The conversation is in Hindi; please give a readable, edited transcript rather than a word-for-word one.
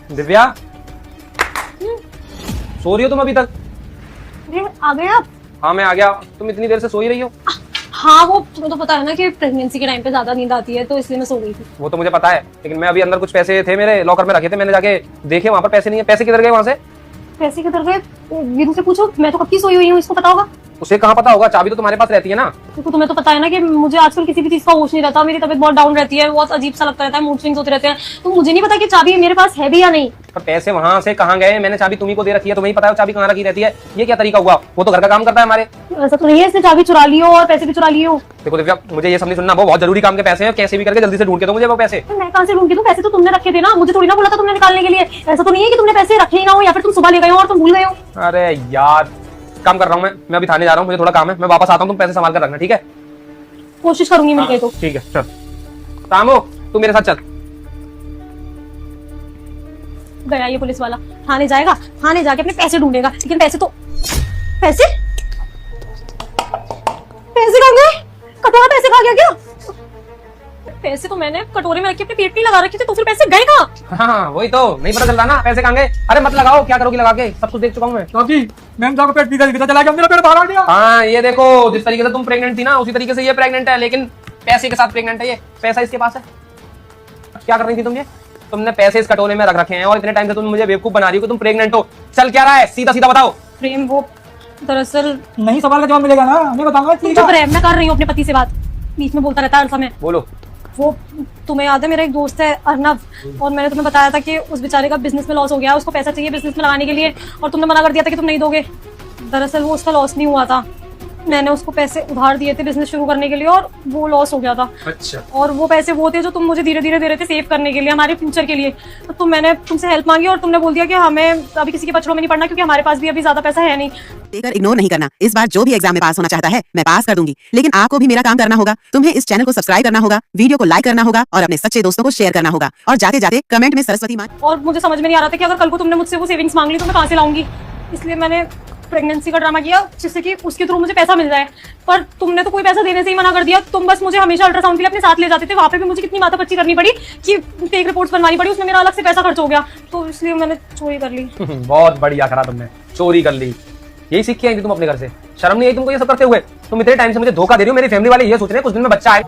दिव्या, सो रही हो तुम अभी तक? आ गए आप? हाँ मैं आ गया। तुम इतनी देर से सोई रही हो? हाँ, वो तुम्हें तो पता है ना कि प्रेगनेंसी के टाइम पे ज्यादा नींद आती है, तो इसलिए मैं सो गई थी। वो तो मुझे पता है, लेकिन मैं अभी अंदर कुछ पैसे थे मेरे लॉकर में रखे थे, मैंने जाके देखे वहां पर पैसे नहीं है। पैसे किधर गए वहां से? पैसे किधर गए? वीरू से पूछो, मैं तो कब की सोई हुई हूँ, इसको पता होगा। उसे कहाँ पता होगा? चाबी तो तुम्हारे पास रहती है ना। देखो, तुम्हें तो पता है ना कि मुझे आजकल किसी भी चीज का होश नहीं रहता, मेरी तबीयत बहुत डाउन रहती है, बहुत अजीब सा लगता रहता है, मूड स्विंग्स होते रहते हैं, तो मुझे नहीं पता कि चाबी मेरे पास है भी या नहीं। पर पैसे वहां से कहाँ गए? मैंने चाबी तुम्ही को दे रखी है, तुम्हें ही पता है चाबी कहाँ रखी रहती है। ये क्या तरीका हुआ? वो तो घर का काम करता है हमारे। ऐसा तो नहीं है इसने चाबी चुरा ली हो और पैसे भी चुरा लिए हो। देखो दिव्या, मुझे ये सब नहीं सुनना। वो बहुत जरूरी काम के पैसे हैं, कैसे भी करके जल्दी से ढूंढ के दो मुझे वो पैसे। मैं कहाँ से ढूंढ के दूं? पैसे तो तुमने रखे थे ना, मुझे थोड़ी ना बोला था तुमने निकालने के लिए। ऐसा तो नहीं है कि तुमने पैसे रखे ही ना हो, या फिर तुम सुबह ले गए हो और तुम भूल गए हो। अरे यार, काम कर रहा हूँ मैं अभी थाने जा रहा हूँ, मुझे थोड़ा काम है, मैं वापस आता हूँ, तुम पैसे संभाल कर रखना, ठीक है? कोशिश करूंगी मिल गई तो। ठीक है, चल तामो, तू मेरे साथ चल। गया ये पुलिस वाला, थाने जाएगा, थाने जाके अपने पैसे ढूंढेगा, लेकिन पैसे पैसे कहाँ गए? कटोरा पैसे खा गया क्या? पैसे तो मैंने कटोरे में रखे अपने पेट में लगा रखे थे, तो फिर पैसे गए कहाँ? हाँ वही तो नहीं पता चल रहा ना, पैसे कहाँ गए? अरे मत लगाओ, क्या करोगी लगा के? सब कुछ देख चुका हूँ मैं। जी मैम जाकर पेट पीछे दिखता चला गया, मेरा पेट बाहर आ गया। हाँ ये देखो, जिस तरीके से तुम प्रेग्नेंट थी ना, उसी तरीके से ये प्रेग्नेंट है, लेकिन पैसे के साथ प्रेग्नेंट है। ये पैसा इसके पास है। क्या कर रही थी तुम? ये तुमने पैसे इस कटोरे में रख रखे हैं और इतने टाइम से तुम मुझे बेवकूफ बना रही हो कि तुम प्रेग्नेंट हो। चल क्या रहा है, सीधा सीधा बताओ। प्रेम, वो दरअसल नहीं, सवाल का जवाब मिलेगा ना, मैं बताऊंगा। तुम चुप रहे, मैं कर रही हूँ अपने पति से बात, बीच में बोलता रहता है हर समय। बोलो। वो तुम्हें याद है, मेरा एक दोस्त है अर्नव, और मैंने तुम्हें बताया था कि उस बेचारे का बिजनेस में लॉस हो गया, उसको पैसा चाहिए बिजनेस में लगाने के लिए, और तुमने मना कर दिया था कि तुम नहीं दोगे। दरअसल वो उसका लॉस नहीं हुआ था, मैंने उसको पैसे उधार दिए थे बिजनेस शुरू करने के लिए, और वो लॉस हो गया था। अच्छा। और वो पैसे वो थे जो तुम मुझे धीरे धीरे दे रहे थे सेव करने के लिए, हमारे फ्यूचर के लिए। तो मैंने तुमसे हेल्प मांगी और तुमने बोल दिया कि हमें अभी किसी के पछड़ों में नहीं पड़ना, क्योंकि हमारे पास भी अभी ज्यादा पैसा है नहीं। देकर इग्नोर नहीं करना। इस बार जो भी एग्जाम में पास होना चाहता है मैं पास कर दूंगी, लेकिन आपको भी मेरा काम करना होगा। तुम्हें इस चैनल को सब्सक्राइब करना होगा, वीडियो को लाइक करना होगा और अपने सच्चे दोस्तों को शेयर करना होगा, और जाते जाते कमेंट में सरस्वती माँ। और मुझे समझ में नहीं आ रहा था कि अगर कल को तुमने मुझसे वो सेविंग्स मांग ली तो मैं कहाँ से लाऊंगी, इसलिए मैंने प्रेगनेंसी का ड्रामा किया जिससे कि उसके थ्रू मुझे पैसा मिल जाए। पर तुमने तो कोई पैसा देने से ही मना कर दिया, तुम बस मुझे हमेशा अल्ट्रासाउंड के लिए अपने साथ ले जाते थे, वहाँ पे भी मुझे कितनी माथापच्ची करनी पड़ी कि फेक रिपोर्ट्स बनवानी पड़ी, उसमें मेरा अलग से पैसा खर्च हो गया, तो इसलिए मैंने चोरी कर ली। बहुत बढ़िया करा तुमने, चोरी कर ली। यही सीख के आई थी तुम अपने घर से? शर्म नहीं आई तुमको ये सब करते हुए? तुम इतने टाइम से मुझे धोखा दे रही हो, मेरी फैमिली वाले ये सोच रहे हैं कुछ दिन में बच्चा आए।